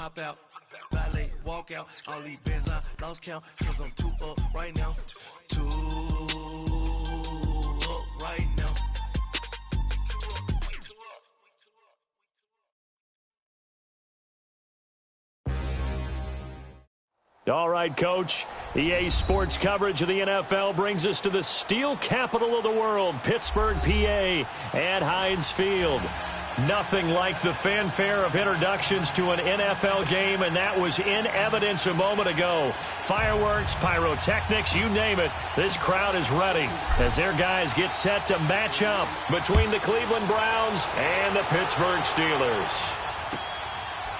hop out, valet, walk out. All these bins I lost count, cause I'm too up right now. Too up right now. All right, Coach. EA Sports coverage of the NFL brings us to the steel capital of the world, Pittsburgh, PA, at Heinz Field. Nothing like the fanfare of introductions to an NFL game, and that was in evidence a moment ago. Fireworks, pyrotechnics, you name it. This crowd is ready as their guys get set to match up between the Cleveland Browns and the Pittsburgh Steelers.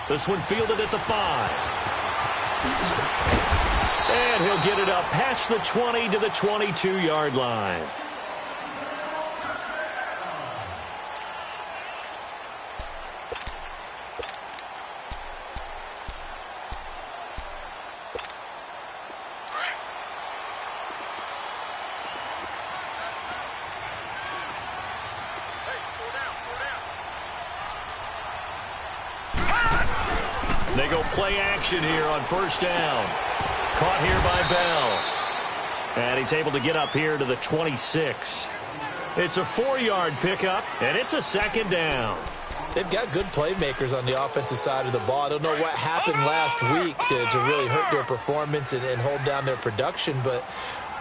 This one fielded at the 5. And he'll get it up past the 20 to the 22-yard line. They go play action here on first down. Caught here by Bell. And he's able to get up here to the 26. It's a 4-yard pickup, and it's a second down. They've got good playmakers on the offensive side of the ball. I don't know what happened last week to really hurt their performance and hold down their production, but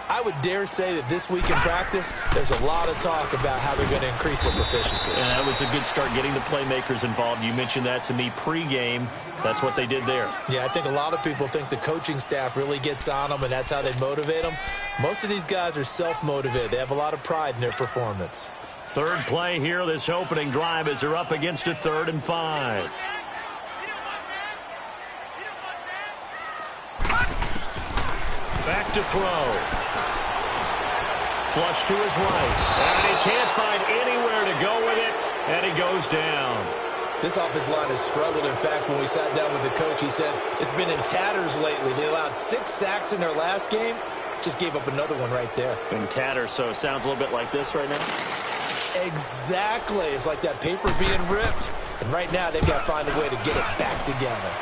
I would dare say that this week in practice, there's a lot of talk about how they're going to increase their proficiency. And that was a good start, getting the playmakers involved. You mentioned that to me pregame. That's what they did there. Yeah, I think a lot of people think the coaching staff really gets on them, and that's how they motivate them. Most of these guys are self-motivated. They have a lot of pride in their performance. Third play here, this opening drive, as they're up against a 3rd and 5. Back to throw. Flush to his right. And he can't find anywhere to go with it, and he goes down. This offensive line has struggled. In fact, when we sat down with the coach, he said it's been in tatters lately. They allowed 6 sacks in their last game. Just gave up another one right there. In tatters, so it sounds a little bit like this right now? Exactly. It's like that paper being ripped. And right now, they've got to find a way to get it back together.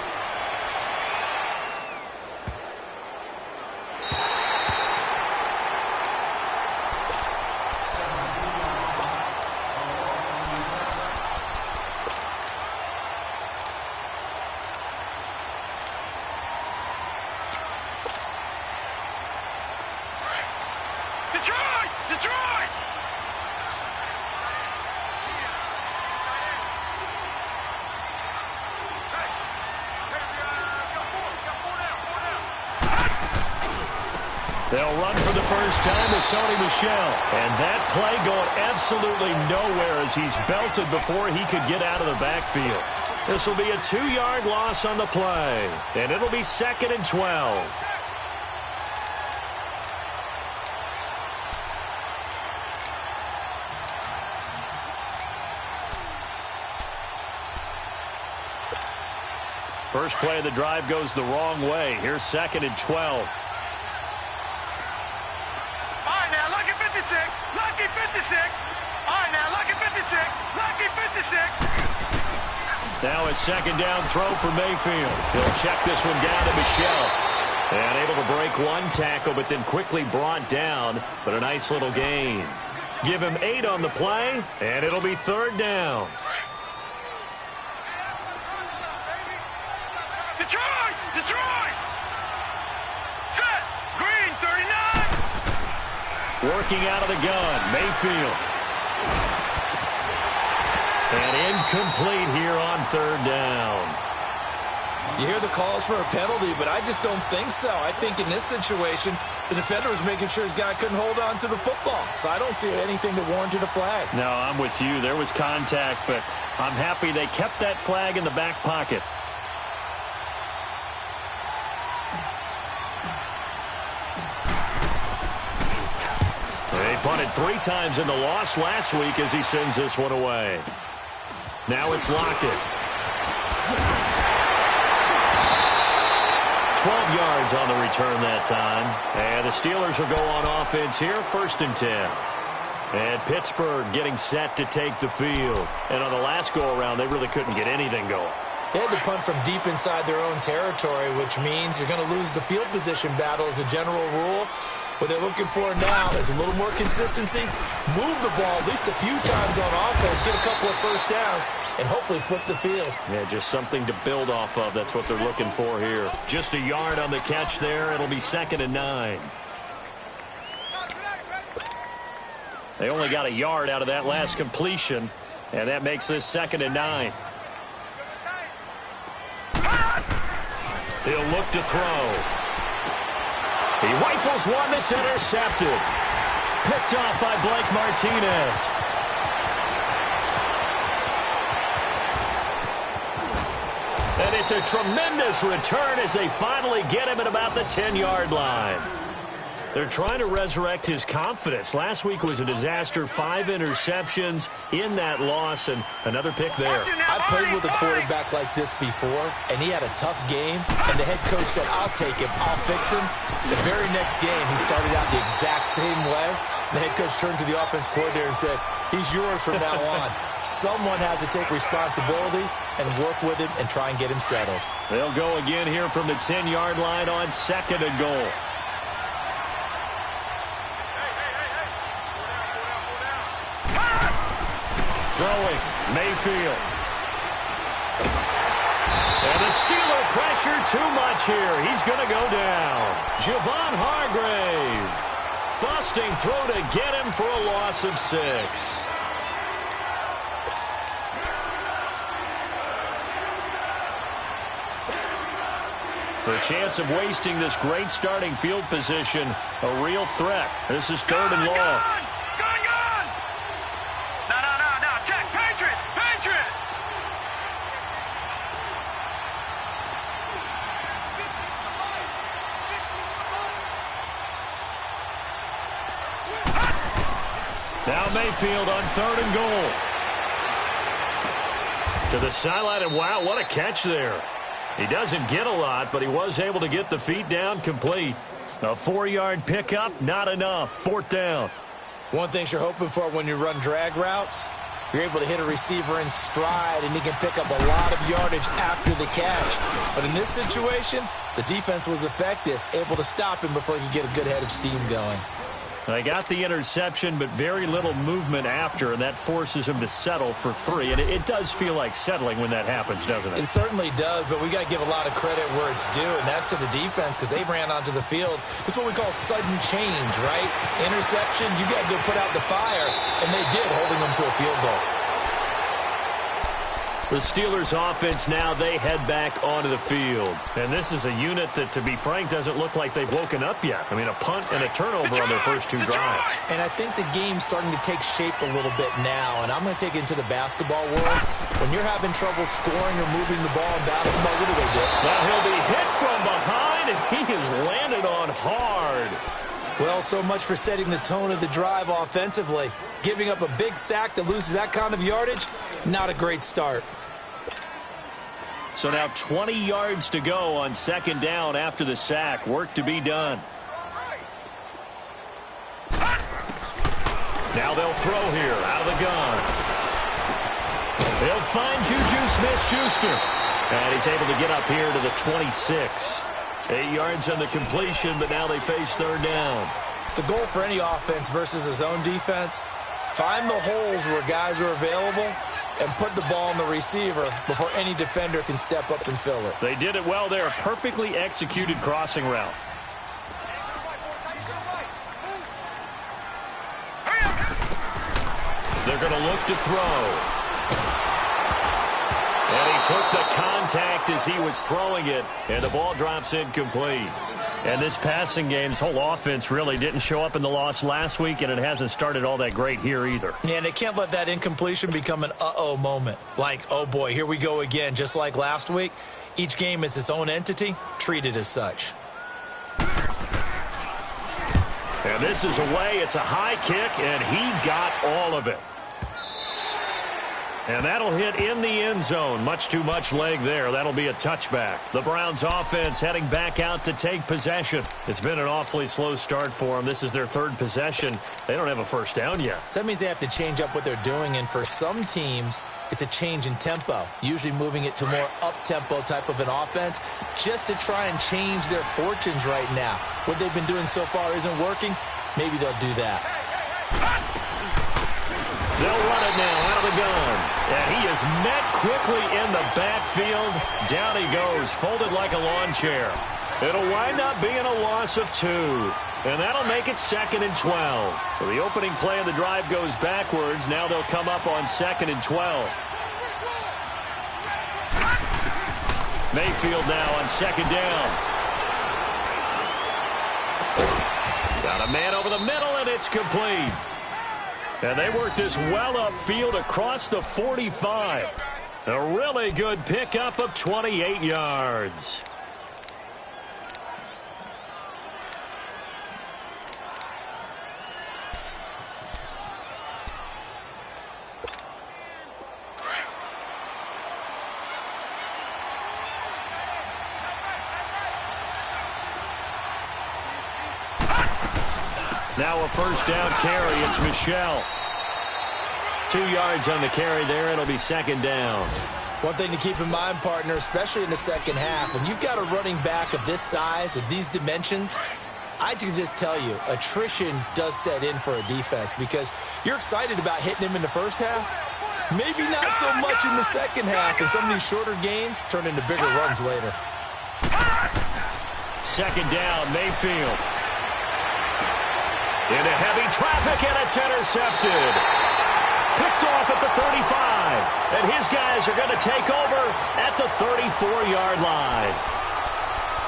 They'll run for the first time with Sony Michel. And that play going absolutely nowhere as he's belted before he could get out of the backfield. This will be a 2-yard loss on the play. And it'll be 2nd and 12. First play of the drive goes the wrong way. Here's 2nd and 12. Lucky 56. All right, now, lucky 56. Lucky 56. Now a 2nd down throw for Mayfield. He'll check this one down to Michel. And able to break one tackle, but then quickly brought down. But a nice little gain. Give him 8 on the play, and it'll be 3rd down. Detroit! Set! Green, 39! Working out of the gun, Mayfield. And incomplete here on 3rd down. You hear the calls for a penalty, but I just don't think so. I think in this situation, the defender was making sure his guy couldn't hold on to the football. So I don't see anything that warranted a flag. No, I'm with you. There was contact, but I'm happy they kept that flag in the back pocket. They punted 3 times in the loss last week as he sends this one away. Now it's Lockett. 12 yards on the return that time. And the Steelers will go on offense here, 1st and 10. And Pittsburgh getting set to take the field. And on the last go-around, they really couldn't get anything going. They had to punt from deep inside their own territory, which means you're going to lose the field position battle as a general rule. What they're looking for now is a little more consistency, move the ball at least a few times on offense, get a couple of first downs, and hopefully flip the field. Yeah, just something to build off of. That's what they're looking for here. Just a yard on the catch there. It'll be 2nd and 9. They only got a yard out of that last completion, and that makes this 2nd and 9. He'll look to throw. He rifles one that's intercepted. Picked off by Blake Martinez. And it's a tremendous return as they finally get him at about the 10-yard line. They're trying to resurrect his confidence. Last week was a disaster. 5 interceptions in that loss, and another pick there. I played with a quarterback like this before, and he had a tough game, and the head coach said, I'll take him, I'll fix him. The very next game, he started out the exact same way. The head coach turned to the offense coordinator and said, he's yours from now on. Someone has to take responsibility and work with him and try and get him settled. They'll go again here from the 10-yard line on 2nd and goal. Throwing, Mayfield. And the Steeler pressure too much here. He's going to go down. Javon Hargrave. Busting throw to get him for a loss of 6. The chance of wasting this great starting field position, a real threat. This is 3rd and long. Now Mayfield on 3rd and goal. To the sideline, and wow, what a catch there. He doesn't get a lot, but he was able to get the feet down complete. A 4-yard pickup, not enough. 4th down. One thing you're hoping for when you run drag routes, you're able to hit a receiver in stride, and he can pick up a lot of yardage after the catch. But in this situation, the defense was effective, able to stop him before he could get a good head of steam going. They got the interception, but very little movement after, and that forces him to settle for 3. And it does feel like settling when that happens, doesn't it? It certainly does, but we got to give a lot of credit where it's due, and that's to the defense because they ran onto the field. It's what we call sudden change, right? Interception, you got to go put out the fire, and they did, holding them to a field goal. The Steelers offense now, they head back onto the field. And this is a unit that, to be frank, doesn't look like they've woken up yet. I mean, a punt and a turnover on their first 2 drives. And I think the game's starting to take shape a little bit now. And I'm going to take it into the basketball world. When you're having trouble scoring or moving the ball in basketball, what do they do? Well, he'll be hit from behind, and he has landed on hard. Well, so much for setting the tone of the drive offensively. Giving up a big sack that loses that kind of yardage, not a great start. So now 20 yards to go on 2nd down after the sack. Work to be done. Now they'll throw here out of the gun. They'll find Juju Smith-Schuster. And he's able to get up here to the 26. 8 yards on the completion, but now they face 3rd down. The goal for any offense versus a zone defense, find the holes where guys are available and put the ball on the receiver before any defender can step up and fill it. They did it well there. Perfectly executed crossing route. They're going to look to throw. And he took the contact as he was throwing it, and the ball drops incomplete. And this passing game's whole offense really didn't show up in the loss last week, and it hasn't started all that great here either. Yeah, and they can't let that incompletion become an uh-oh moment. Like, oh boy, here we go again. Just like last week, each game is its own entity, treated as such. And this is away. It's a high kick, and he got all of it. And that'll hit in the end zone. Much too much leg there. That'll be a touchback. The Browns offense heading back out to take possession. It's been an awfully slow start for them. This is their third possession. They don't have a first down yet. So that means they have to change up what they're doing, and for some teams, it's a change in tempo, usually moving it to more up-tempo type of an offense just to try and change their fortunes right now. What they've been doing so far isn't working. Maybe they'll do that. They'll run it now out of the gun. And he is met quickly in the backfield. Down he goes, folded like a lawn chair. It'll wind up being a loss of 2. And that'll make it 2nd and 12. So the opening play of the drive goes backwards. Now they'll come up on 2nd and 12. Mayfield now on 2nd down. Got a man over the middle, and it's complete. And they work this well upfield across the 45. A really good pickup of 28 yards. Now a first down carry. It's Michel. 2 yards on the carry there. It'll be 2nd down. One thing to keep in mind, partner, especially in the second half, when you've got a running back of this size, of these dimensions, I can just tell you, attrition does set in for a defense because you're excited about hitting him in the first half. Maybe not so much in the second half, and some of these shorter gains turn into bigger runs later. 2nd down, Mayfield. Into heavy traffic, and it's intercepted. Picked off at the 35. And his guys are going to take over at the 34-yard line.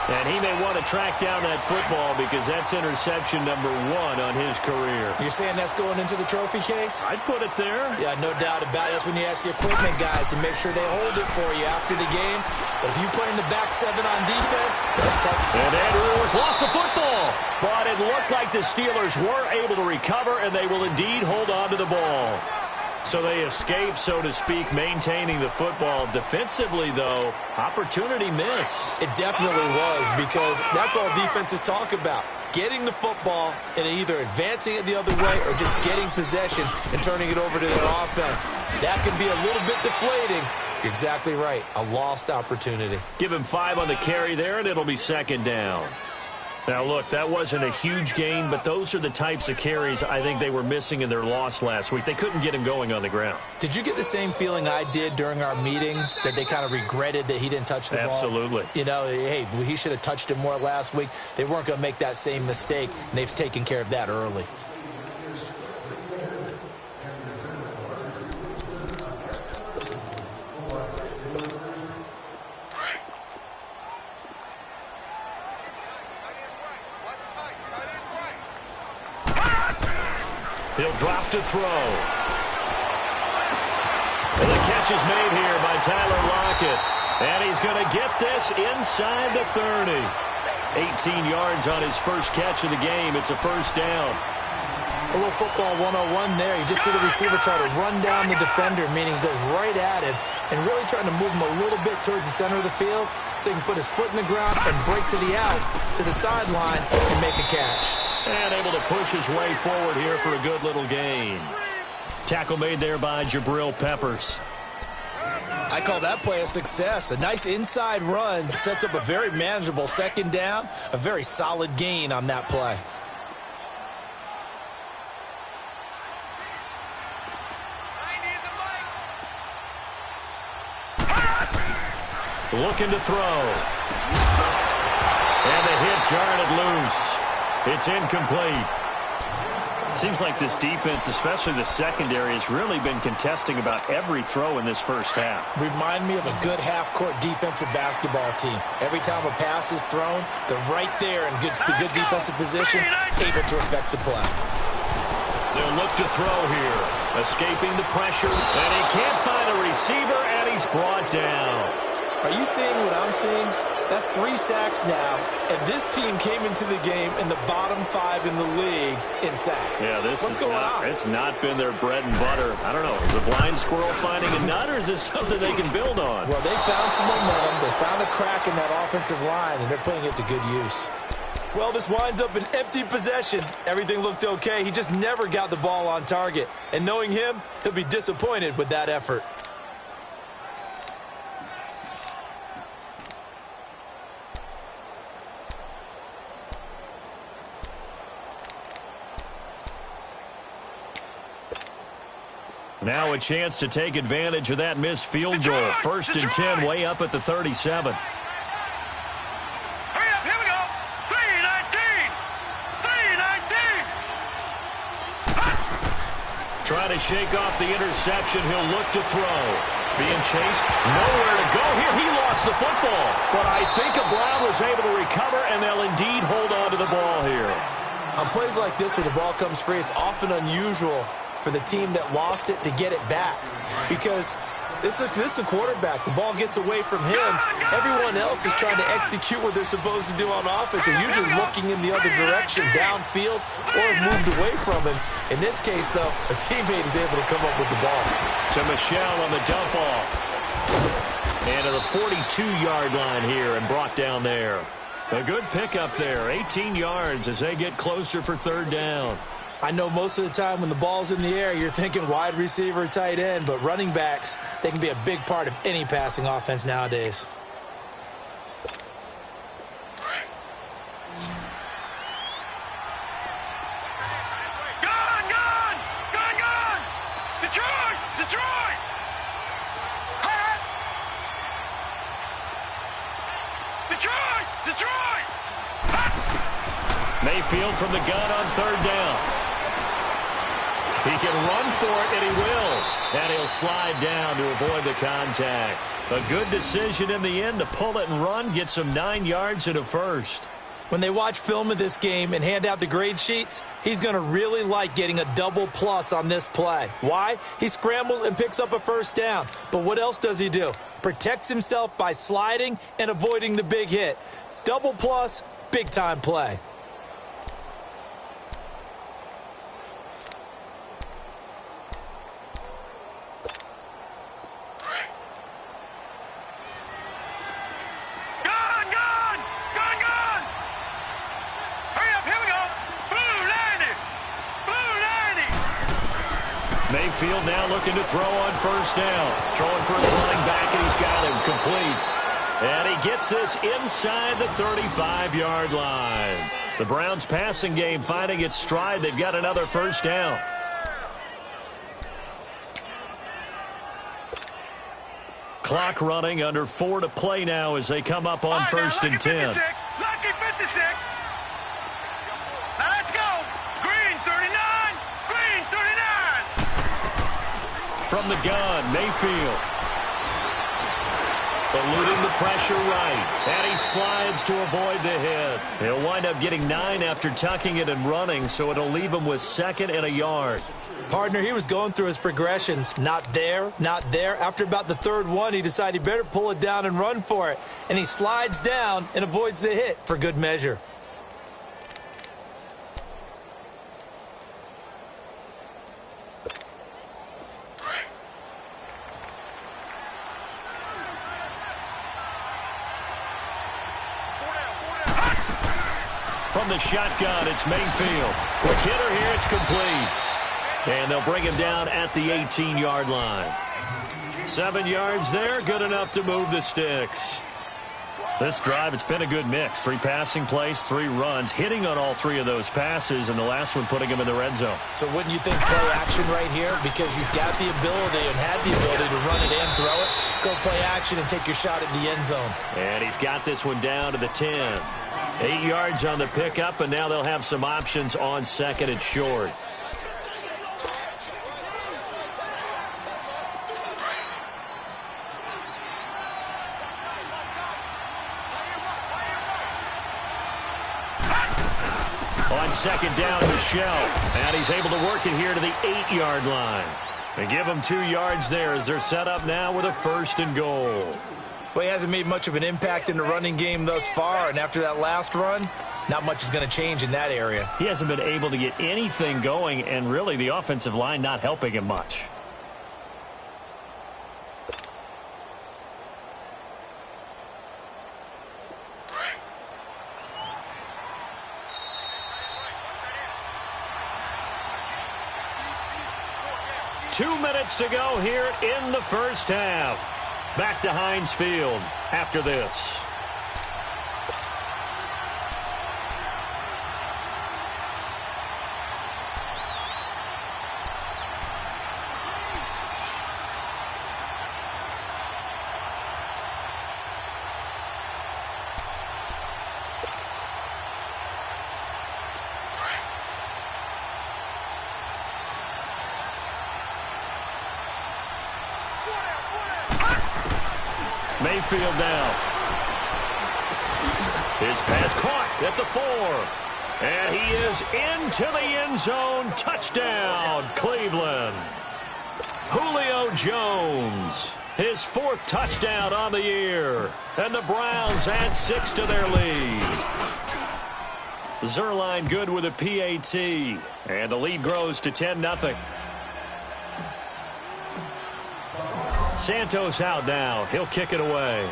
And he may want to track down that football because that's interception number 1 on his career. You're saying that's going into the trophy case? I'd put it there. Yeah, no doubt about it. That's when you ask the equipment guys to make sure they hold it for you after the game. But if you play in the back 7 on defense, that's perfect. And Andrews lost the football. But it looked like the Steelers were able to recover, and they will indeed hold on to the ball. So they escape, so to speak, maintaining the football. Defensively, though, opportunity miss. It definitely was, because that's all defenses talk about. Getting the football and either advancing it the other way or just getting possession and turning it over to their offense. That can be a little bit deflating. You're exactly right. A lost opportunity. Give him 5 on the carry there, and it'll be 2nd down. Now, look, that wasn't a huge gain, but those are the types of carries I think they were missing in their loss last week. They couldn't get him going on the ground. Did you get the same feeling I did during our meetings, that they kind of regretted that he didn't touch the ball? Absolutely. You know, hey, he should have touched it more last week. They weren't going to make that same mistake, and they've taken care of that early. He'll drop to throw. And the catch is made here by Tyler Lockett. And he's going to get this inside the 30. 18 yards on his first catch of the game. It's a first down. A little football 101 there. You just see the receiver try to run down the defender, meaning he goes right at him, and really trying to move him a little bit towards the center of the field so he can put his foot in the ground and break to the out, to the sideline, and make a catch. And able to push his way forward here for a good little gain. Tackle made there by Jabril Peppers. I call that play a success. A nice inside run sets up a very manageable 2nd down. A very solid gain on that play. Looking to throw. And the hit jarred it loose. It's incomplete. Seems like this defense, especially the secondary, has really been contesting about every throw in this first half. Remind me of a good half-court defensive basketball team. Every time a pass is thrown, they're right there in good defensive position, able to affect the play. They'll look to throw here. Escaping the pressure, and he can't find a receiver, and he's brought down. Are you seeing what I'm seeing? That's 3 sacks now, and this team came into the game in the bottom 5 in the league in sacks. Yeah, What's going on? It's not been their bread and butter. I don't know. Is a blind squirrel finding a nut, or is this something they can build on? Well, they found some momentum. They found a crack in that offensive line, and they're putting it to good use. Well, this winds up an empty possession. Everything looked okay. He just never got the ball on target. And knowing him, he'll be disappointed with that effort. Now a chance to take advantage of that missed field goal. First and 10, way up at the 37. Hurry up, here we go. 3-19. Trying to shake off the interception. He'll look to throw. Being chased. Nowhere to go here. He lost the football. But I think a Brown was able to recover, and they'll indeed hold on to the ball here. On plays like this where the ball comes free, it's often unusual for the team that lost it to get it back, because this is a quarterback. The ball gets away from him. Everyone else is trying to execute what they're supposed to do on offense. They're usually looking in the other direction, downfield, or moved away from him. In this case, though, a teammate is able to come up with the ball. To Michelle on the dump off. And to the 42-yard line here and brought down there. A good pickup there, 18 yards as they get closer for third down. I know most of the time when the ball's in the air, you're thinking wide receiver, tight end, but running backs, they can be a big part of any passing offense nowadays. Gone! Detroit! Detroit! Mayfield from the gun on third down. He can run for it, and he will. And he'll slide down to avoid the contact. A good decision in the end to pull it and run, get some 9 yards and a first. When they watch film of this game and hand out the grade sheets, he's going to really like getting a double plus on this play. Why? He scrambles and picks up a first down. But what else does he do? Protects himself by sliding and avoiding the big hit. Double plus, big-time play. Mayfield now looking to throw on first down. Throwing for his running back, and he's got him complete. And he gets this inside the 35-yard line. The Browns passing game finding its stride. They've got another first down. Clock running, under 4 to play now as they come up on first and 10. Lucky 56. Now let's go. Green 39. From the gun, Mayfield. Eluding the pressure right. And he slides to avoid the hit. He'll wind up getting 9 after tucking it and running, so it'll leave him with 2nd and a yard. Partner, he was going through his progressions. Not there, not there. After about the 3rd one, he decided he better pull it down and run for it. And he slides down and avoids the hit for good measure. From the shotgun, it's Mayfield. Quick hitter here, it's complete. And they'll bring him down at the 18-yard line. 7 yards there, good enough to move the sticks. This drive, it's been a good mix. 3 passing plays, 3 runs, hitting on all 3 of those passes, and the last one putting him in the red zone. So wouldn't you think play action right here? Because you've got the ability and had the ability to run it and throw it. Go play action and take your shot at the end zone. And he's got this one down to the 10. 8 yards on the pickup, and now they'll have some options on 2nd and short. On 2nd down, Michelle. And he's able to work it here to the 8-yard line. They give him 2 yards there as they're set up now with a 1st and goal. Well, he hasn't made much of an impact in the running game thus far, and after that last run, not much is going to change in that area. He hasn't been able to get anything going, and really the offensive line not helping him much. Two minutes to go here in the first half. Back to Heinz Field after this. Mayfield down. His pass caught at the 4. And he is into the end zone. Touchdown, Cleveland. Julio Jones, his 4th touchdown on the year. And the Browns add 6 to their lead. Zerline good with a PAT. And the lead grows to 10-0. Santos out now. He'll kick it away.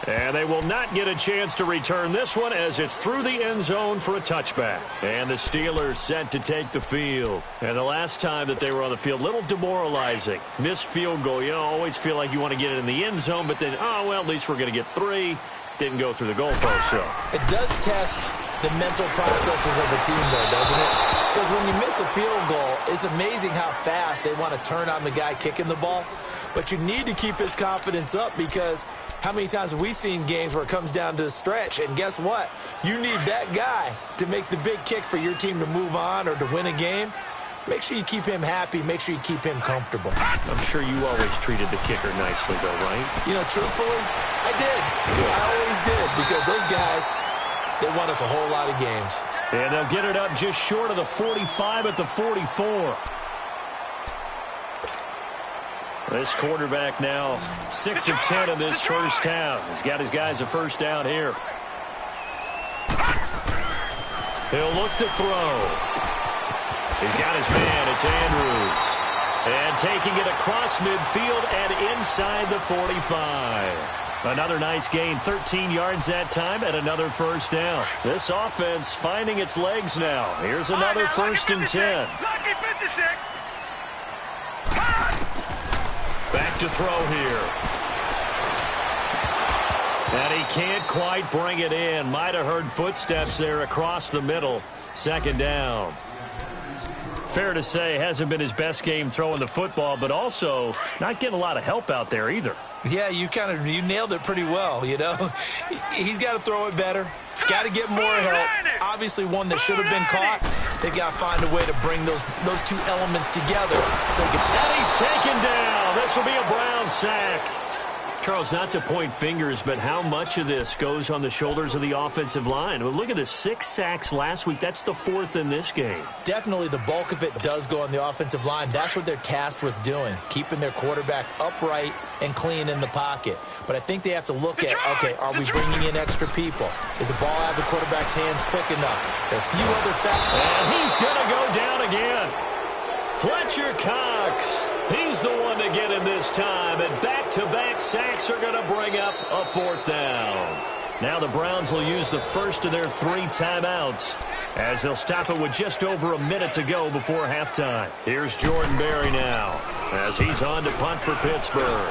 And they will not get a chance to return this one as it's through the end zone for a touchback. And the Steelers set to take the field. And the last time that they were on the field, a little demoralizing. Missed field goal. You always feel like you want to get it in the end zone, but then, oh, well, at least we're going to get 3. Didn't go through the goalpost, so. It does test the mental processes of a team, though, doesn't it? Because when you miss a field goal, it's amazing how fast they want to turn on the guy kicking the ball. But you need to keep his confidence up because how many times have we seen games where it comes down to the stretch? And guess what? You need that guy to make the big kick for your team to move on or to win a game. Make sure you keep him happy. Make sure you keep him comfortable. I'm sure you always treated the kicker nicely, though, right? You know, truthfully, I did. I always did because those guys, they won us a whole lot of games. And they'll get it up just short of the 45 at the 44. This quarterback now 6 of 10 in this first half. He's got his guys a first down here. He'll look to throw. He's got his man. It's Andrews. And taking it across midfield and inside the 45. Another nice gain, 13 yards that time, and another first down. This offense finding its legs now. Here's another first and 10. Lucky 56. Back to throw here. And he can't quite bring it in. Might have heard footsteps there across the middle. Second down. Fair to say, hasn't been his best game throwing the football, but also not getting a lot of help out there either. Yeah, you nailed it pretty well, you know. He's got to throw it better. He's got to get more help. Obviously, one that should have been caught. They've got to find a way to bring those two elements together. So they can... And he's taken down. This will be a Brown sack. Charles, not to point fingers, but how much of this goes on the shoulders of the offensive line? Well, look at the 6 sacks last week. That's the 4th in this game. Definitely the bulk of it does go on the offensive line. That's what they're tasked with doing, keeping their quarterback upright and clean in the pocket. But I think they have to look at, okay, are we bringing in extra people? Is the ball out of the quarterback's hands quick enough? There are a few other factors. And he's going to go down again. Fletcher Cox. He's the one to get in this time, and back-to-back sacks are going to bring up a 4th down. Now the Browns will use the first of their 3 timeouts as they'll stop it with just over a minute to go before halftime. Here's Jordan Berry now as he's on to punt for Pittsburgh.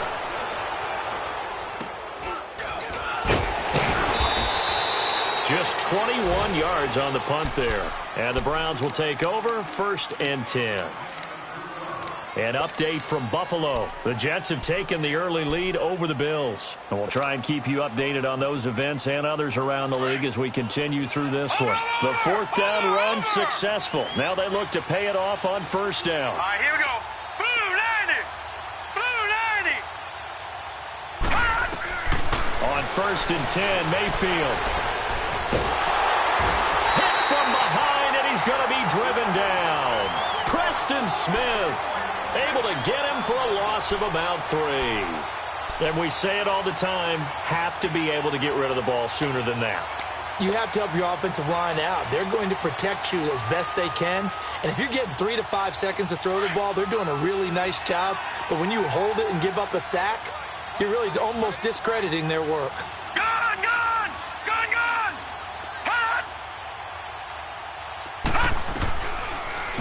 Just 21 yards on the punt there. And the Browns will take over 1st and 10. An update from Buffalo. The Jets have taken the early lead over the Bills. And we'll try and keep you updated on those events and others around the league as we continue through this one. The 4th down run successful. Now they look to pay it off on 1st down. All right, here we go. Blue 90. Blue 90. On 1st and 10, Mayfield. Hit from behind, and he's going to be driven down. Preston Smith. Able to get him for a loss of about 3. And we say it all the time, have to be able to get rid of the ball sooner than that. You have to help your offensive line out. They're going to protect you as best they can. And if you're getting 3 to 5 seconds to throw the ball, they're doing a really nice job. But when you hold it and give up a sack, you're really almost discrediting their work. Gone, gone! Gone, gone! Hot!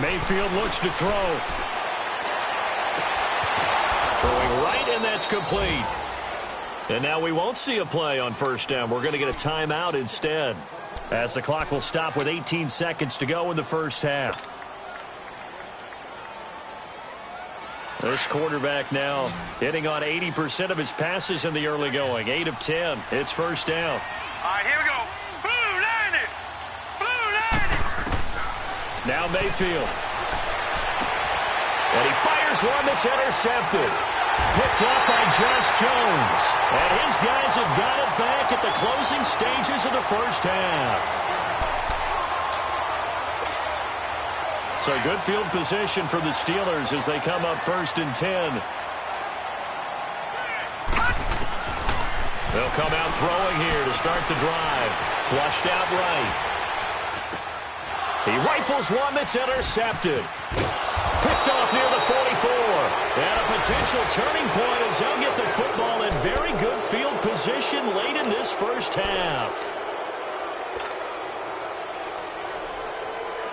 Mayfield looks to throw. Throwing right, and that's complete. And now we won't see a play on first down. We're going to get a timeout instead, as the clock will stop with 18 seconds to go in the first half. This quarterback now hitting on 80% of his passes in the early going. 8 of 10. It's first down. All right, here we go. Blue line it! Blue line it! Now Mayfield. And he fires one that's intercepted. Picked up by Josh Jones. And his guys have got it back at the closing stages of the first half. So good field position for the Steelers as they come up 1st and 10. They'll come out throwing here to start the drive. Flushed out right. He rifles one that's intercepted. Picked off near the 44. And a potential turning point as they'll get the football in very good field position late in this first half.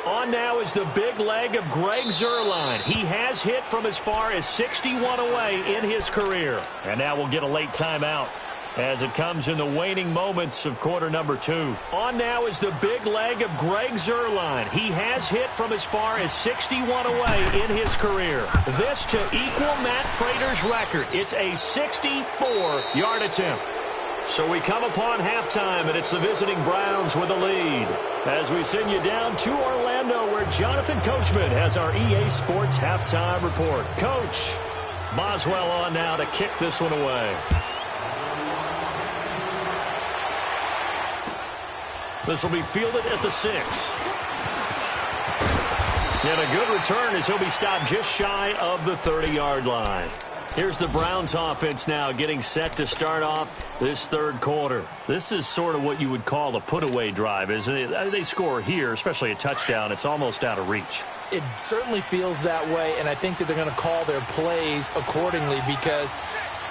On now is the big leg of Greg Zuerlein. He has hit from as far as 61 away in his career. And now we'll get a late timeout as it comes in the waning moments of quarter number 2. On now is the big leg of Greg Zuerlein. He has hit from as far as 61 away in his career. This to equal Matt Prater's record. It's a 64-yard attempt. So we come upon halftime, and it's the visiting Browns with a lead. As we send you down to Orlando, where Jonathan Coachman has our EA Sports halftime report. Coach, Boswell on now to kick this one away. This will be fielded at the 6. And a good return as he'll be stopped just shy of the 30-yard line. Here's the Browns offense now getting set to start off this third quarter. This is sort of what you would call a put-away drive, isn't it? They score here, especially a touchdown. It's almost out of reach. It certainly feels that way, and I think that they're going to call their plays accordingly because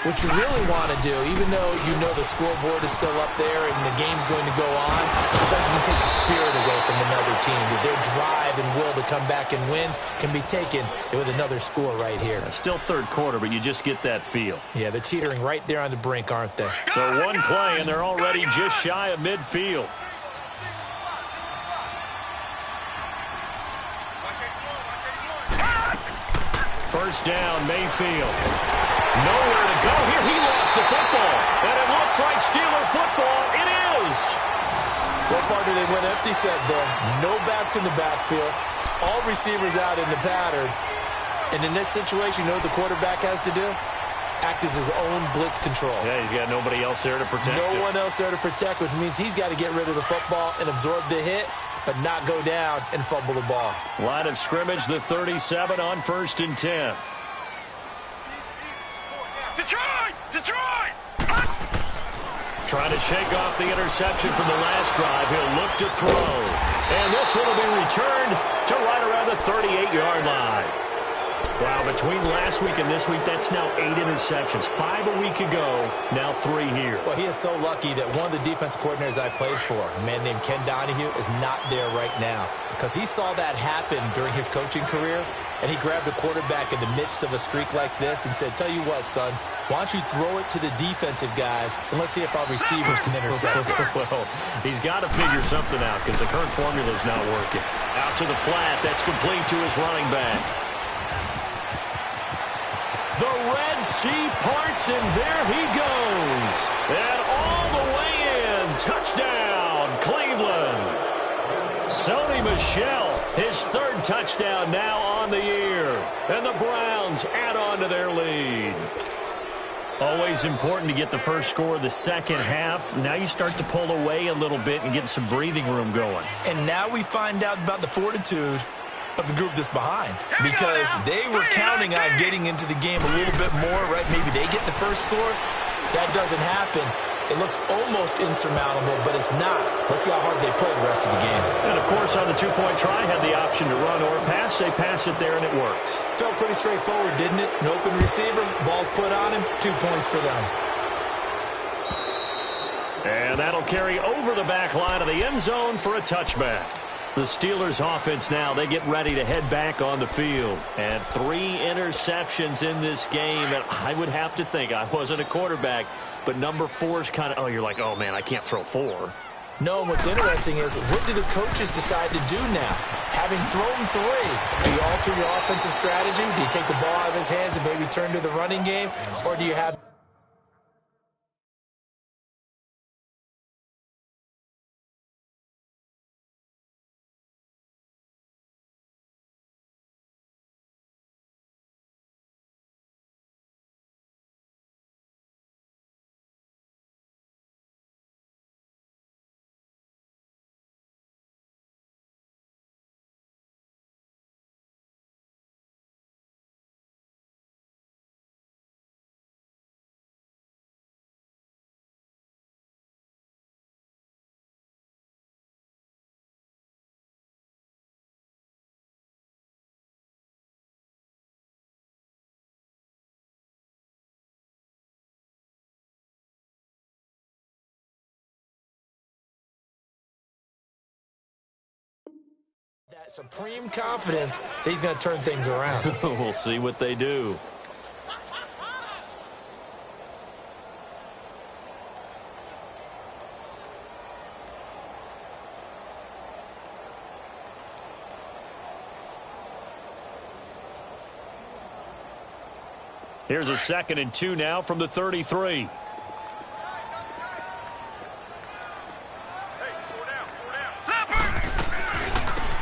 what you really want to do, even though you know the scoreboard is still up there and the game's going to go on, that can take the spirit away from another team. Their drive and will to come back and win can be taken with another score right here. Still third quarter, but you just get that feel. Yeah, they're teetering right there on the brink, aren't they? So one play, and they're already just shy of midfield. First down, Mayfield. Nowhere to go here. He lost the football. And it looks like Steeler football. It is. What partner they went empty set there. No backs in the backfield. All receivers out in the pattern. And in this situation, you know what the quarterback has to do? Act as his own blitz control. Yeah, he's got nobody else there to protect No one else there to protect, which means he's got to get rid of the football and absorb the hit, but not go down and fumble the ball. Line of scrimmage, the 37 on 1st and 10. Detroit! Detroit! Trying to shake off the interception from the last drive. He'll look to throw. And this one will be returned to right around the 38-yard line. Wow, between last week and this week, that's now 8 interceptions. 5 a week ago, now 3 here. Well, he is so lucky that one of the defense coordinators I played for, a man named Ken Donahue, is not there right now. Because he saw that happen during his coaching career, and he grabbed a quarterback in the midst of a streak like this and said, tell you what, son, why don't you throw it to the defensive guys, and let's see if our receivers can intercept it. Well, he's got to figure something out because the current formula is not working. Out to the flat. That's complete to his running back. The Red Sea parts, and there he goes. And all the way in. Touchdown, Cleveland. Sony Michel, his 3rd touchdown now on the year. And the Browns add on to their lead. Always important to get the first score of the second half. Now you start to pull away a little bit and get some breathing room going. And now we find out about the fortitude of the group that's behind because they were counting on getting into the game a little bit more, right? Maybe they get the first score. That doesn't happen. It looks almost insurmountable, but it's not. Let's see how hard they play the rest of the game. And, of course, on the two-point try, had the option to run or pass. They pass it there, and it works. Felt pretty straightforward, didn't it? An open receiver, ball's put on him, 2 points for them. And that'll carry over the back line of the end zone for a touchback. The Steelers offense now, they get ready to head back on the field. And 3 interceptions in this game. And I would have to think, I wasn't a quarterback, but number 4 is kind of, you're like, oh, man, I can't throw 4. No, what's interesting is what do the coaches decide to do now? Having thrown 3, do you alter your offensive strategy? Do you take the ball out of his hands and maybe turn to the running game? Or do you have that supreme confidence that he's going to turn things around? We'll see what they do. Here's a 2nd and 2 now from the 33.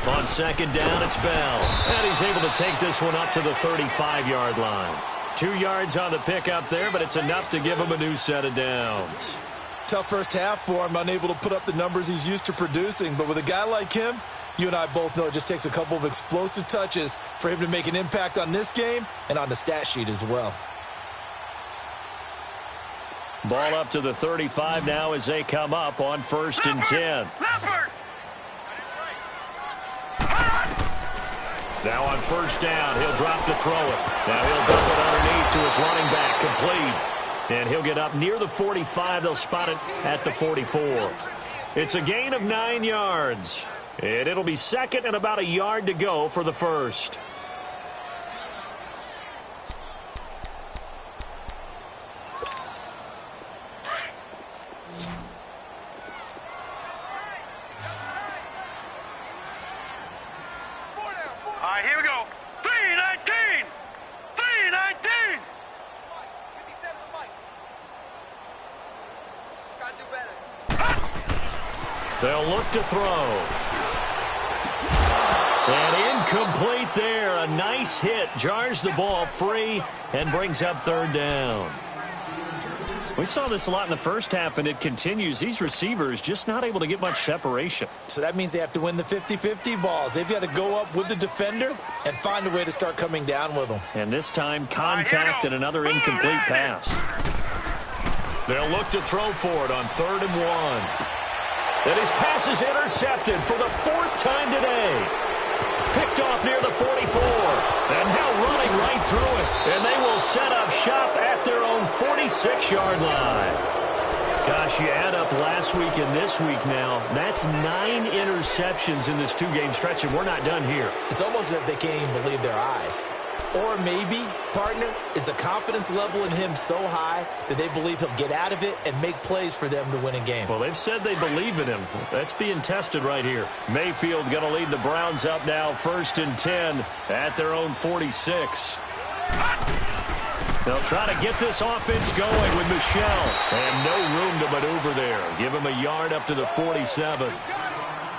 On 2nd down, it's Bell. And he's able to take this one up to the 35-yard line. 2 yards on the pickup there, but it's enough to give him a new set of downs. Tough first half for him, unable to put up the numbers he's used to producing. But with a guy like him, you and I both know it just takes a couple of explosive touches for him to make an impact on this game and on the stat sheet as well. Ball up to the 35 now as they come up on 1st and 10. Now on 1st down, he'll drop to throw it. Now he'll dump it underneath to his running back, complete. And he'll get up near the 45. They'll spot it at the 44. It's a gain of 9 yards. And it'll be 2nd and about a yard to go for the 1st. All right, here we go. 3-19. 3-19. They'll look to throw. And incomplete there. A nice hit. Jars the ball free and brings up 3rd down. We saw this a lot in the first half, and it continues. These receivers just not able to get much separation. So that means they have to win the 50-50 balls. They've got to go up with the defender and find a way to start coming down with them. And this time, contact and another incomplete pass. They'll look to throw for it on 3rd and 1. And his pass is intercepted for the 4th time today. Picked off near the 44. And now running right through it. And they will set up shop at their own 46-yard line. Gosh, you add up last week and this week now. That's 9 interceptions in this 2-game stretch, and we're not done here. It's almost as if they can't even believe their eyes. Or maybe, partner, is the confidence level in him so high that they believe he'll get out of it and make plays for them to win a game. Well, they've said they believe in him. That's being tested right here. Mayfield going to lead the Browns up now 1st and 10 at their own 46. They'll try to get this offense going with Michelle. And no room to maneuver there. Give him a yard up to the 47.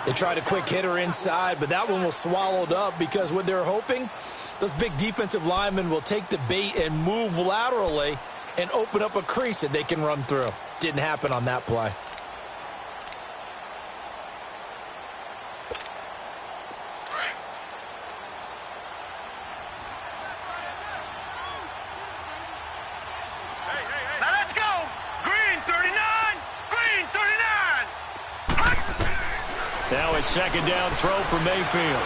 They tried a quick hitter inside, but that one was swallowed up because what they're hoping, those big defensive linemen will take the bait and move laterally and open up a crease that they can run through. Didn't happen on that play. Now a second down throw for Mayfield.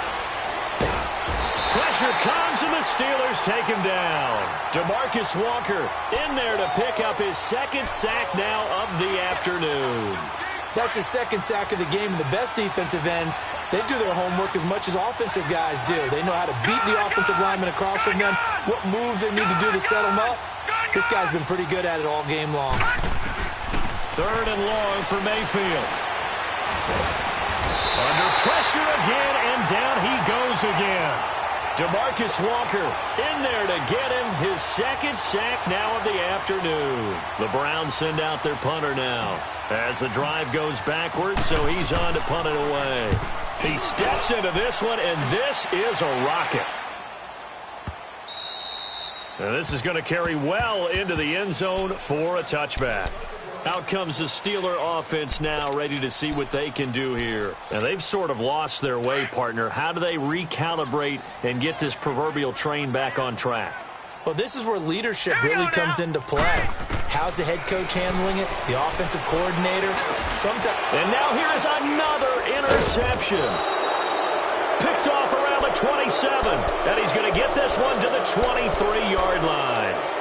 Pressure comes, and the Steelers take him down. DeMarcus Walker in there to pick up his second sack now of the afternoon. That's his second sack of the game, and the best defensive ends, they do their homework as much as offensive guys do. They know how to beat the offensive lineman across from them, what moves they need to do to set them up. This guy's been pretty good at it all game long. Third and long for Mayfield. Under pressure again, and down he goes again. DeMarcus Walker in there to get him his second sack now of the afternoon. The Browns send out their punter now as the drive goes backwards, so he's on to punt it away. He steps into this one, and this is a rocket. And this is going to carry well into the end zone for a touchback. Out comes the Steeler offense now, ready to see what they can do here. And they've sort of lost their way, partner. How do they recalibrate and get this proverbial train back on track? Well, this is where leadership really comes into play. How's the head coach handling it? The offensive coordinator? And now here is another interception. Picked off around the 27. And he's going to get this one to the 23-yard line.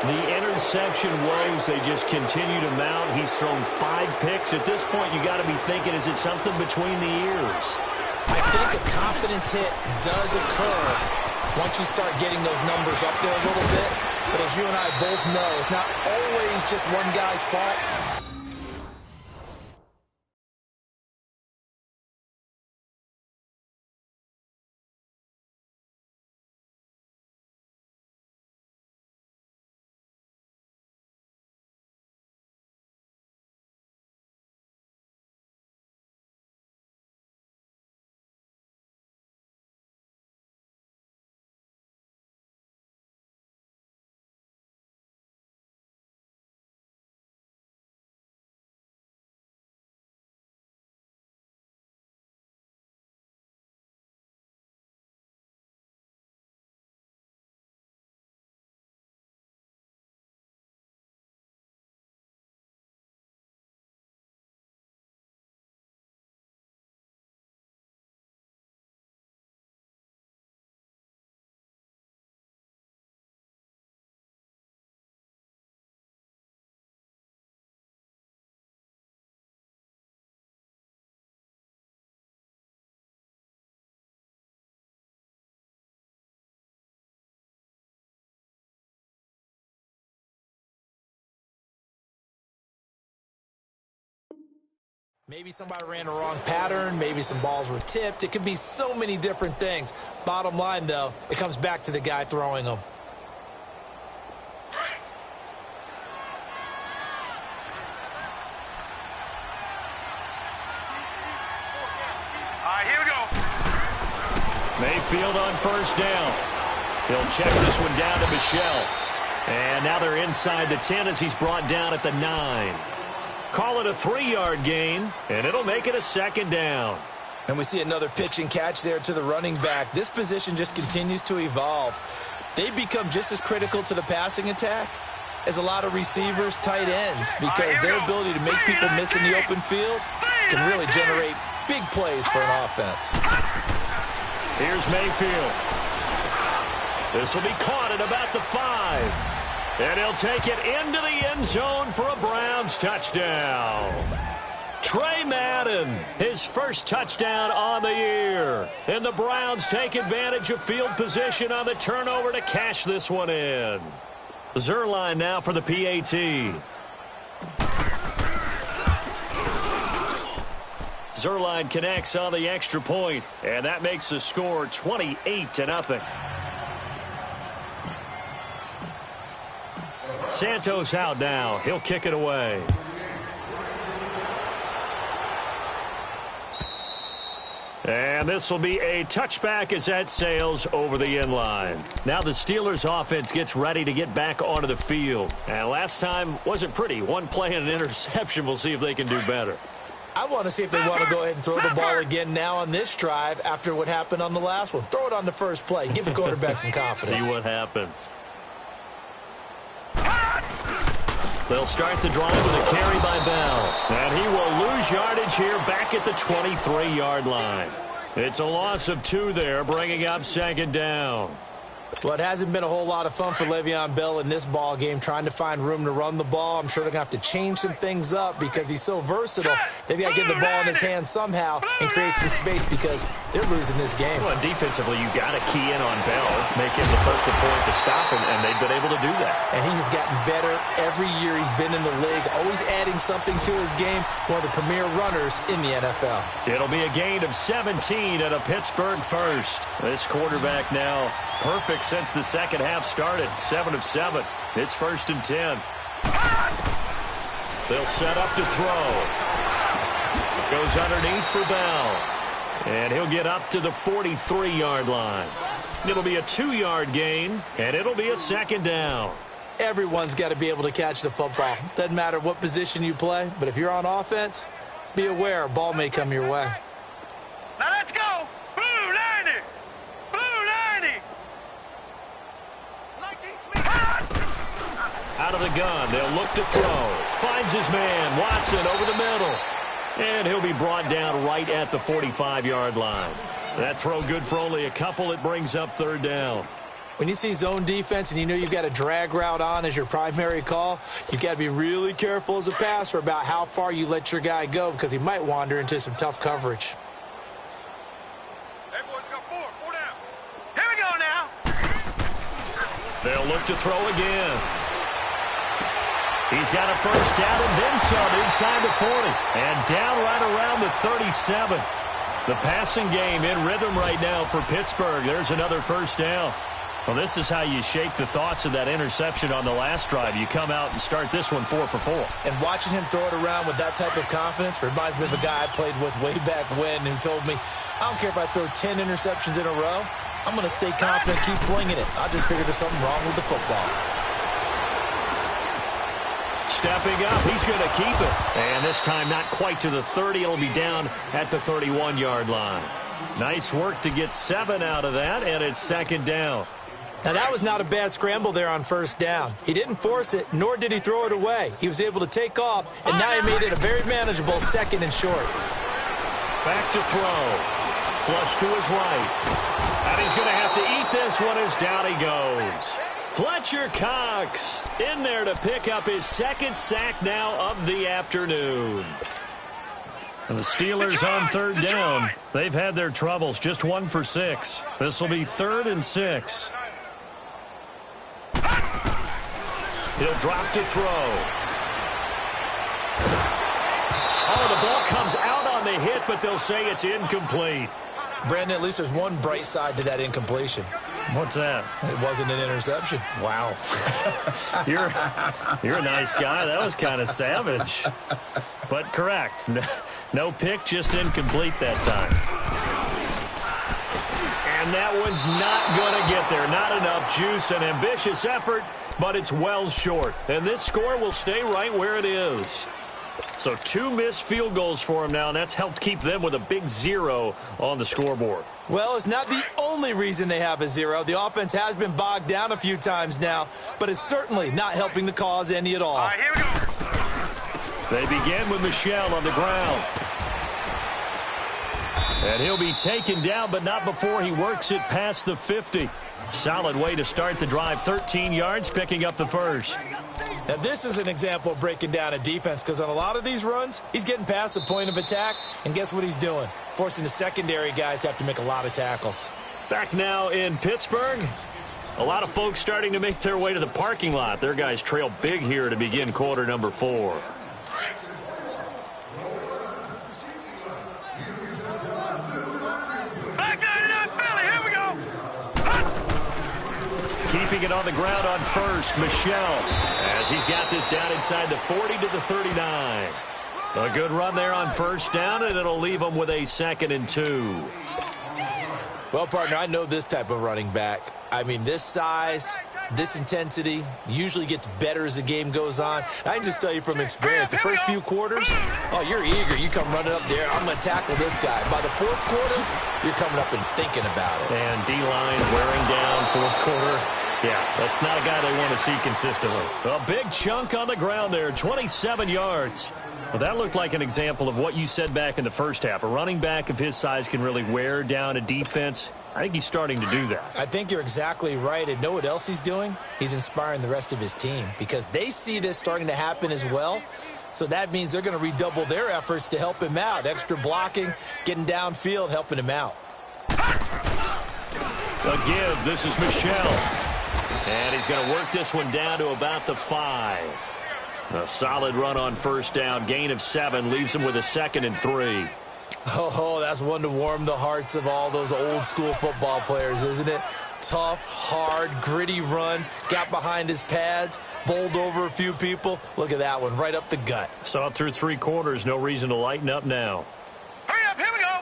The interception woes, they just continue to mount. He's thrown 5 picks. At this point, you got to be thinking, is it something between the ears? I think a confidence hit does occur once you start getting those numbers up there a little bit. But as you and I both know, it's not always just one guy's fault. Maybe somebody ran a wrong pattern. Maybe some balls were tipped. It could be so many different things. Bottom line, though, it comes back to the guy throwing them. All right, here we go. Mayfield on first down. He'll check this one down to Michelle. And now they're inside the 10 as he's brought down at the 9. Call it a 3-yard gain, and it'll make it a second down. And we see another pitch and catch there to the running back. This position just continues to evolve. They've become just as critical to the passing attack as a lot of receivers, tight ends, because their ability to make people miss in the open field can really generate big plays for an offense. Here's Mayfield. This will be caught at about the 5. And he'll take it into the end zone for a Browns touchdown. Trey Madden, his first touchdown on the year. And the Browns take advantage of field position on the turnover to cash this one in. Zerline now for the PAT. Zerline connects on the extra point, and that makes the score 28-0. Santos out now. He'll kick it away. And this will be a touchback as that sails over the end line. Now the Steelers offense gets ready to get back onto the field. And last time wasn't pretty. One play and an interception. We'll see if they can do better. I want to see if they want to go ahead and throw the ball again now on this drive after what happened on the last one. Throw it on the first play. Give the quarterback some confidence. See what happens. They'll start the drive with a carry by Bell. And he will lose yardage here back at the 23-yard line. It's a loss of 2 there, bringing up second down. Well, it hasn't been a whole lot of fun for Le'Veon Bell in this ball game, trying to find room to run the ball. I'm sure they're going to have to change some things up because he's so versatile. They've got to get the ball in his hands somehow and create some space because they're losing this game. Well, defensively, you got to key in on Bell, make him the focal point to stop him, and they've been able to do that. And he has gotten better every year he's been in the league, always adding something to his game, one of the premier runners in the NFL. It'll be a gain of 17 at a Pittsburgh first. This quarterback now perfect since the second half started. 7 of 7. It's 1st and 10. They'll set up to throw. Goes underneath for Bell. And he'll get up to the 43-yard line. It'll be a 2-yard gain, and it'll be a second down. Everyone's got to be able to catch the football. Doesn't matter what position you play, but if you're on offense, be aware a ball may come your way. Now let's go. Blue 90. Blue 90. Out of the gun, they'll look to throw. Finds his man, Watson, over the middle. And he'll be brought down right at the 45-yard line. That throw good for only a couple. It brings up 3rd down. When you see zone defense and you know you've got a drag route on as your primary call, you've got to be really careful as a passer about how far you let your guy go because he might wander into some tough coverage. Hey, boys, we got 4 down. Here we go now. They'll look to throw again. He's got a first down and then some inside the 40. And down right around the 37. The passing game in rhythm right now for Pittsburgh. There's another first down. Well, this is how you shake the thoughts of that interception on the last drive. You come out and start this one 4 for 4. And watching him throw it around with that type of confidence reminds me of a guy I played with way back when who told me, I don't care if I throw 10 interceptions in a row. I'm going to stay confident, keep flinging it. I just figured there's something wrong with the football. Stepping up, he's going to keep it. And this time not quite to the 30. It'll be down at the 31-yard line. Nice work to get 7 out of that, and it's second down. Now, that was not a bad scramble there on first down. He didn't force it, nor did he throw it away. He was able to take off, and now he made it a very manageable 2nd and short. Back to throw. Flush to his right. And he's going to have to eat this one as down he goes. Fletcher Cox in there to pick up his 2nd sack now of the afternoon. And the Steelers on 3rd down. They've had their troubles, just 1 for 6. This will be 3rd and 6. He'll drop to throw. Oh, the ball comes out on the hit, but they'll say it's incomplete. Brandon, at least there's one bright side to that incompletion. What's that? It wasn't an interception. Wow. You're a nice guy. That was kind of savage. But correct. No pick, just incomplete that time. And that one's not going to get there. Not enough juice. An ambitious effort, but it's well short. And this score will stay right where it is. So 2 missed field goals for him now, and that's helped keep them with a big 0 on the scoreboard. Well, it's not the only reason they have a 0. The offense has been bogged down a few times now, but it's certainly not helping the cause any at all. All right, here we go. They begin with Michel on the ground. And he'll be taken down, but not before he works it past the 50. Solid way to start the drive. 13 yards, picking up the first. Now, this is an example of breaking down a defense because on a lot of these runs, he's getting past the point of attack, and guess what he's doing? Forcing the secondary guys to have to make a lot of tackles. Back now in Pittsburgh. A lot of folks starting to make their way to the parking lot. Their guys trail big here to begin quarter number 4. Keeping it on the ground on first, Michel, as he's got this down inside the 40 to the 39. A good run there on first down, and it'll leave them with a 2nd and 2. Well, partner, I know this type of running back. I mean, this size, this intensity usually gets better as the game goes on. I can just tell you from experience, the first few quarters, oh, you're eager. You come running up there. I'm going to tackle this guy. By the 4th quarter, you're coming up and thinking about it. And D-line wearing down 4th quarter. Yeah, that's not a guy they want to see consistently. A big chunk on the ground there, 27 yards. Well, that looked like an example of what you said back in the first half. A running back of his size can really wear down a defense. I think he's starting to do that. I think you're exactly right. And know what else he's doing? He's inspiring the rest of his team because they see this starting to happen as well. So that means they're going to redouble their efforts to help him out. Extra blocking, getting downfield, helping him out. A give. This is Michelle. And he's going to work this one down to about the 5. A solid run on first down. Gain of 7 leaves him with a 2nd and 3. Oh, that's one to warm the hearts of all those old school football players, isn't it? Tough, hard, gritty run. Got behind his pads, bowled over a few people. Look at that one, right up the gut. Saw it through 3 quarters. No reason to lighten up now. Hurry up, here we go.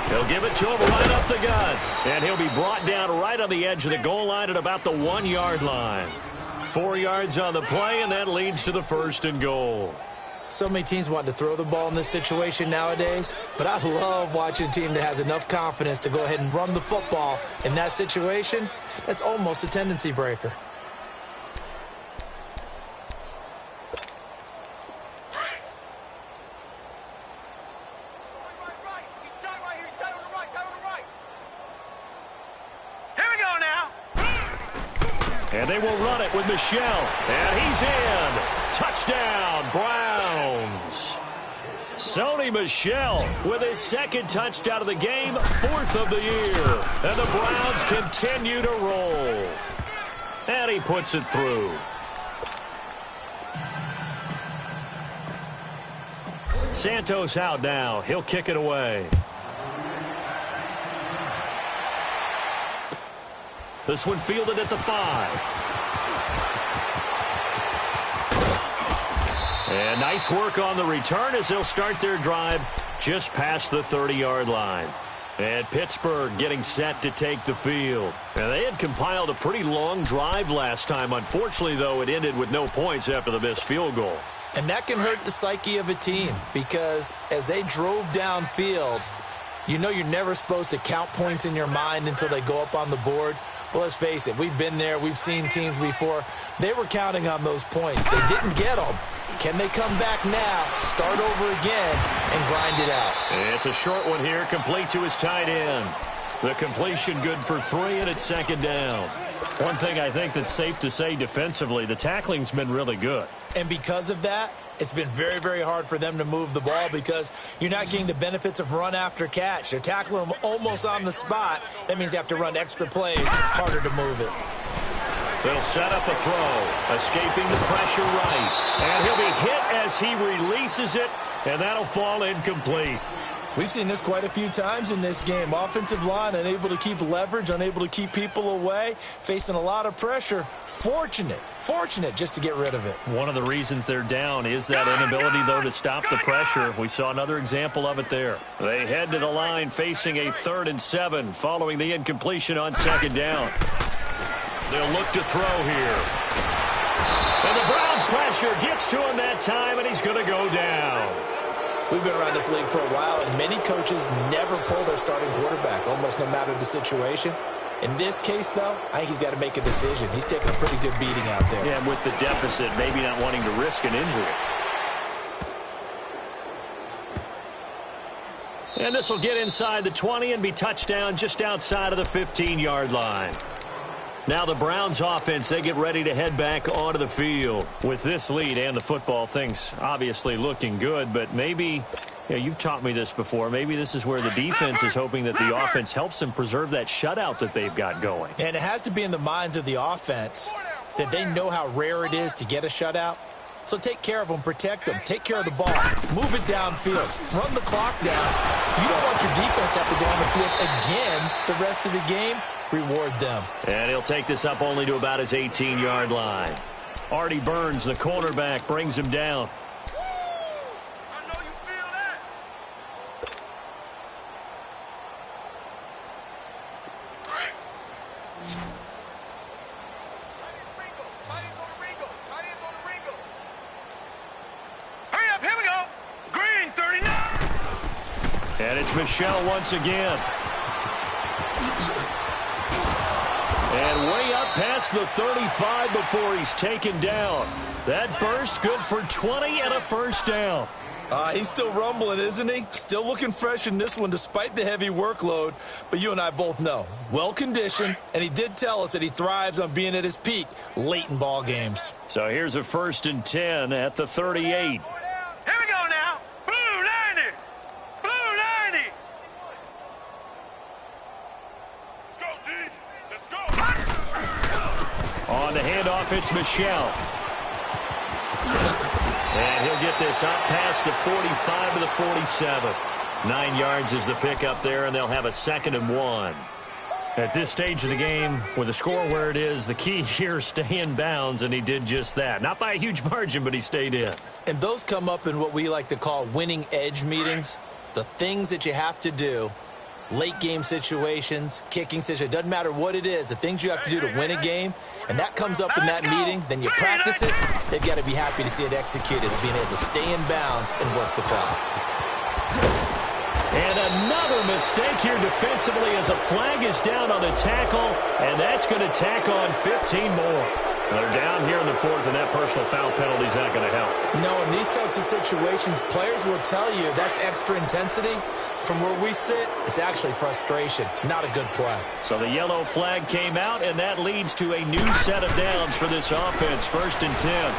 He'll give it to him right up the gut. And he'll be brought down right on the edge of the goal line at about the 1-yard line. 4 yards on the play, and that leads to the 1st and goal. So many teams want to throw the ball in this situation nowadays, but I love watching a team that has enough confidence to go ahead and run the football in that situation. That's almost a tendency breaker. And they will run it with Michelle. And he's in. Touchdown, Browns. Sony Michel with his 2nd touchdown of the game, 4th of the year. And the Browns continue to roll. And he puts it through. Santos out now. He'll kick it away. This one fielded at the 5. And nice work on the return as they'll start their drive just past the 30-yard line. And Pittsburgh getting set to take the field. And they had compiled a pretty long drive last time. Unfortunately, though, it ended with no points after the missed field goal. And that can hurt the psyche of a team because as they drove downfield, you know you're never supposed to count points in your mind until they go up on the board. But let's face it, we've been there. We've seen teams before. They were counting on those points. They didn't get them. Can they come back now, start over again, and grind it out? It's a short one here, complete to his tight end. The completion good for 3, and it's 2nd down. One thing I think that's safe to say defensively, the tackling's been really good. And because of that, it's been very, very hard for them to move the ball because you're not getting the benefits of run after catch. They're tackling them almost on the spot. That means you have to run extra plays, harder to move it. They'll set up a throw, escaping the pressure right. And he'll be hit as he releases it, and that'll fall incomplete. We've seen this quite a few times in this game. Offensive line unable to keep leverage, unable to keep people away, facing a lot of pressure. Fortunate just to get rid of it. One of the reasons they're down is that inability, though, to stop the pressure. We saw another example of it there. They head to the line facing a 3rd and 7 following the incompletion on 2nd down. They'll look to throw here. And the Browns pressure gets to him that time, and he's going to go down. We've been around this league for a while, and many coaches never pull their starting quarterback, almost no matter the situation. In this case, though, I think he's got to make a decision. He's taking a pretty good beating out there. Yeah, with the deficit, maybe not wanting to risk an injury. And this will get inside the 20 and be touchdown just outside of the 15-yard line. Now the Browns offense, they get ready to head back onto the field. With this lead and the football, things obviously looking good, but maybe, you've taught me this before, maybe this is where the defense is hoping that the offense helps them preserve that shutout that they've got going. And it has to be in the minds of the offense that they know how rare it is to get a shutout. So take care of them, protect them, take care of the ball, move it downfield, run the clock down. You don't want your defense to have to go on the field again the rest of the game. Reward them. And he'll take this up only to about his 18-yard line. Artie Burns, the cornerback, brings him down. I know you feel that. Hurry up, here we go. Green, 39. And it's Michelle once again. And past the 35 before he's taken down. That burst good for 20 and a first down. He's still rumbling, isn't he? Still looking fresh in this one despite the heavy workload. But you and I both know, well-conditioned, and he did tell us that he thrives on being at his peak late in ball games. So here's a 1st and 10 at the 38. Here we go now. Blue 90. Blue 90. Let's go, D. Let's go. On the handoff, it's Michelle. And he'll get this up past the 45 to the 47. 9 yards is the pickup there, and they'll have a 2nd and 1. At this stage of the game, with the score where it is, the key here is stay in bounds, and he did just that. Not by a huge margin, but he stayed in. And those come up in what we like to call winning edge meetings. The things that you have to do, late game situations, kicking situations, doesn't matter what it is, the things you have to do to win a game, and that comes up in that meeting, then you practice it, they've got to be happy to see it executed, being able to stay in bounds and work the clock. And another mistake here defensively as a flag is down on the tackle, and that's going to tack on 15 more. They're down here in the 4th, and that personal foul penalty is not going to help. No, in these types of situations, players will tell you that's extra intensity. From where we sit, it's actually frustration, not a good play. So the yellow flag came out, and that leads to a new set of downs for this offense. 1st and 10.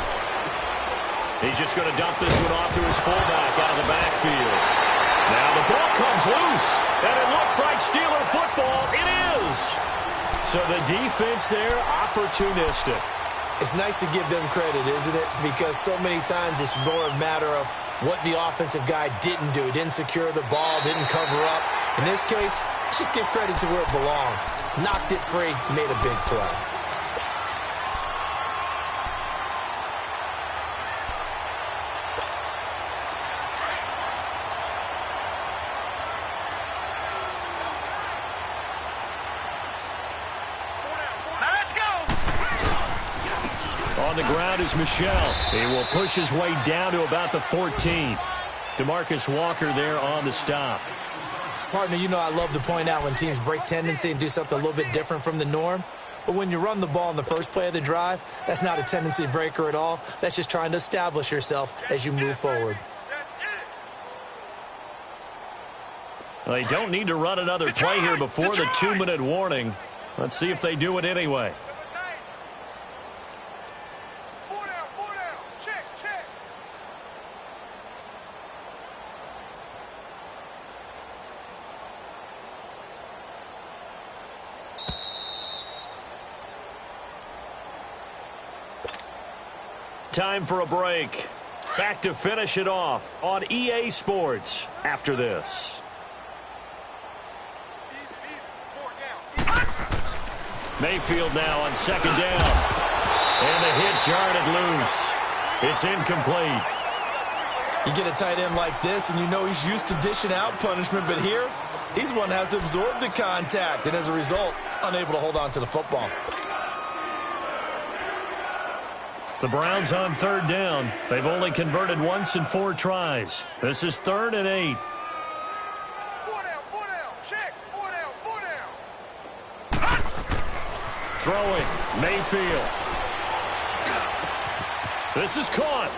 He's just going to dump this one off to his fullback out of the backfield. Now the ball comes loose, and it looks like Steeler football. It is. So the defense there, opportunistic. It's nice to give them credit, isn't it? Because so many times it's more a matter of what the offensive guy didn't do. He didn't secure the ball, didn't cover up. In this case, let's just give credit to where it belongs. Knocked it free, made a big play. On the ground is Michelle. He will push his way down to about the 14. DeMarcus Walker there on the stop. Partner, you know I love to point out when teams break tendency and do something a little bit different from the norm. But when you run the ball in the first play of the drive, that's not a tendency breaker at all. That's just trying to establish yourself as you move forward. Well, they don't need to run another play here before the 2-minute warning. Let's see if they do it anyway. Time for a break. Back to finish it off on EA Sports after this. Mayfield now on 2nd down. And the hit jarred it loose. It's incomplete. You get a tight end like this, and you know he's used to dishing out punishment, but here, he's one that has to absorb the contact, and as a result, unable to hold on to the football. The Browns on 3rd down. They've only converted once in 4 tries. This is 3rd and 8. 4 down, check, 4 down. Throwing, Mayfield. This is caught.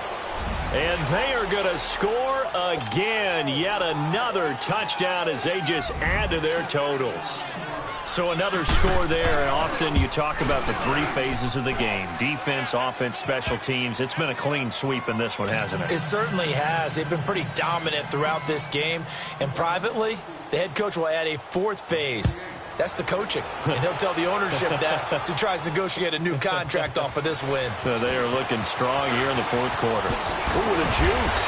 And they are going to score again. Yet another touchdown as they just add to their totals. So another score there, and often you talk about the 3 phases of the game. Defense, offense, special teams. It's been a clean sweep in this one, hasn't it? It certainly has. They've been pretty dominant throughout this game. And privately, the head coach will add a 4th phase. That's the coaching. And he'll tell the ownership that as he tries to negotiate a new contract off of this win. They are looking strong here in the 4th quarter. Ooh, with a juke.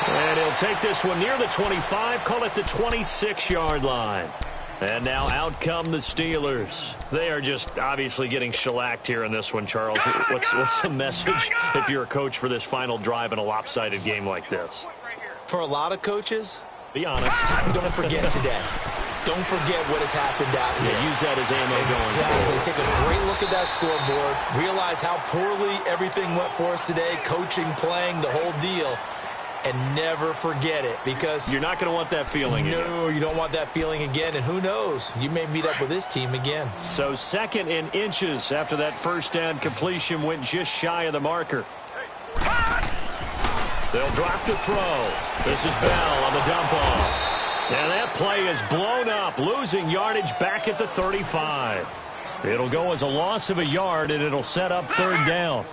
And he'll take this one near the 25, call it the 26-yard line. And now out come the Steelers. They are just obviously getting shellacked here in this one, Charles. What's the message if you're a coach for this final drive in a lopsided game like this? For a lot of coaches, be honest. Don't forget today. Don't forget what has happened out here. Yeah, use that as ammo exactly. going. Take a great look at that scoreboard. Realize how poorly everything went for us today. Coaching, playing, the whole deal. and never forget it, because you're not going to want that feeling again. No, you don't want that feeling again, and who knows, you may meet up with this team again. So 2nd and inches after that first down completion went just shy of the marker. They'll drop to throw. This is Bell on the dump off. And that play is blown up, losing yardage back at the 35. It'll go as a loss of a yard, and it'll set up 3rd down.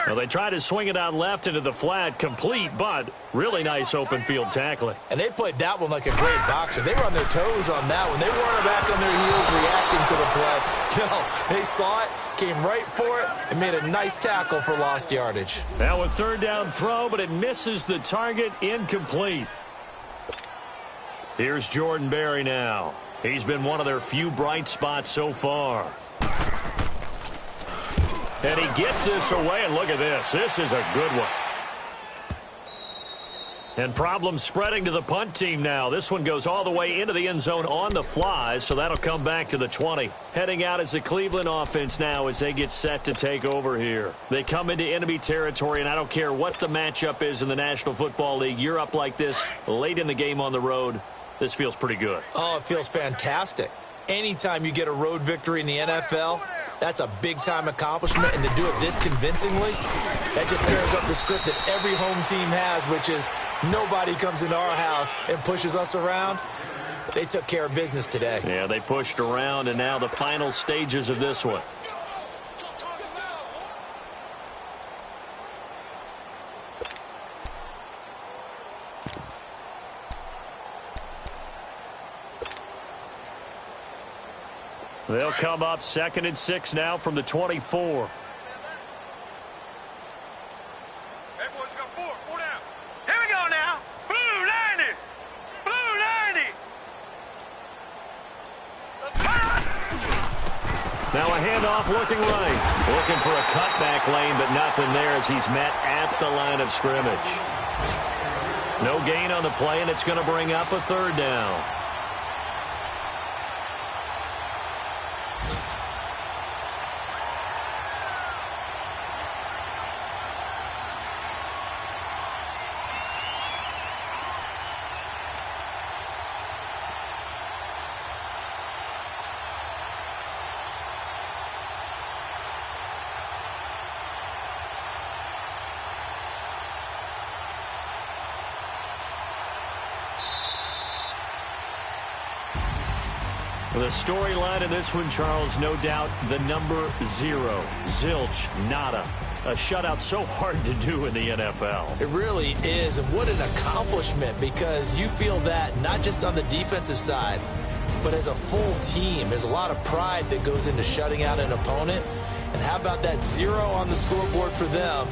Well, they try to swing it out left into the flat, complete, but really nice open field tackling. And they played that one like a great boxer. They were on their toes on that one. They weren't back on their heels reacting to the play. No, they saw it, came right for it, and made a nice tackle for lost yardage. Now a 3rd down throw, but it misses the target, incomplete. Here's Jordan Berry now. He's been one of their few bright spots so far. And he gets this away, and look at this. This is a good one. And problems spreading to the punt team now. This one goes all the way into the end zone on the fly, so that'll come back to the 20. Heading out is the Cleveland offense now as they get set to take over here. They come into enemy territory, and I don't care what the matchup is in the National Football League. You're up like this late in the game on the road. This feels pretty good. Oh, it feels fantastic. Anytime you get a road victory in the NFL, that's a big-time accomplishment, and to do it this convincingly, that just tears up the script that every home team has, which is nobody comes into our house and pushes us around. They took care of business today. Yeah, they pushed around, and now the final stages of this one. They'll come up 2nd and 6 now from the 24. Hey, boys, got 4. 4 down. Here we go now. Blue 90. Blue 90. Now a handoff looking right. Looking for a cutback lane, but nothing there as he's met at the line of scrimmage. No gain on the play, and it's going to bring up a 3rd down. The storyline in this one, Charles, no doubt the number 0. Zilch, nada. A shutout so hard to do in the NFL. It really is, and what an accomplishment, because you feel that not just on the defensive side, but as a full team. There's a lot of pride that goes into shutting out an opponent. And how about that 0 on the scoreboard for them,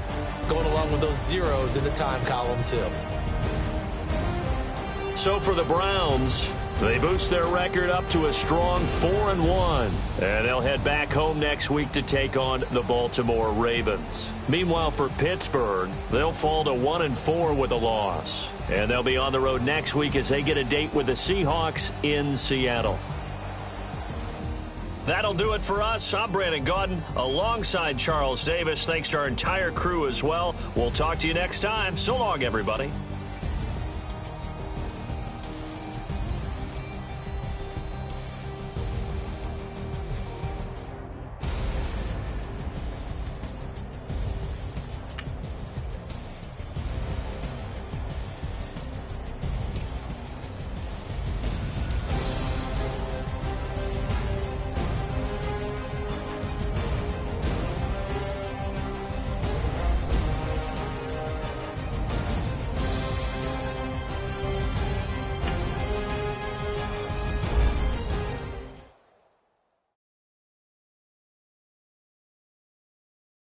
going along with those zeros in the time column too. So for the Browns, they boost their record up to a strong 4-1. And they'll head back home next week to take on the Baltimore Ravens. Meanwhile, for Pittsburgh, they'll fall to 1-4 with a loss. And they'll be on the road next week as they get a date with the Seahawks in Seattle. That'll do it for us. I'm Brandon Gaudin alongside Charles Davis. Thanks to our entire crew as well. We'll talk to you next time. So long, everybody.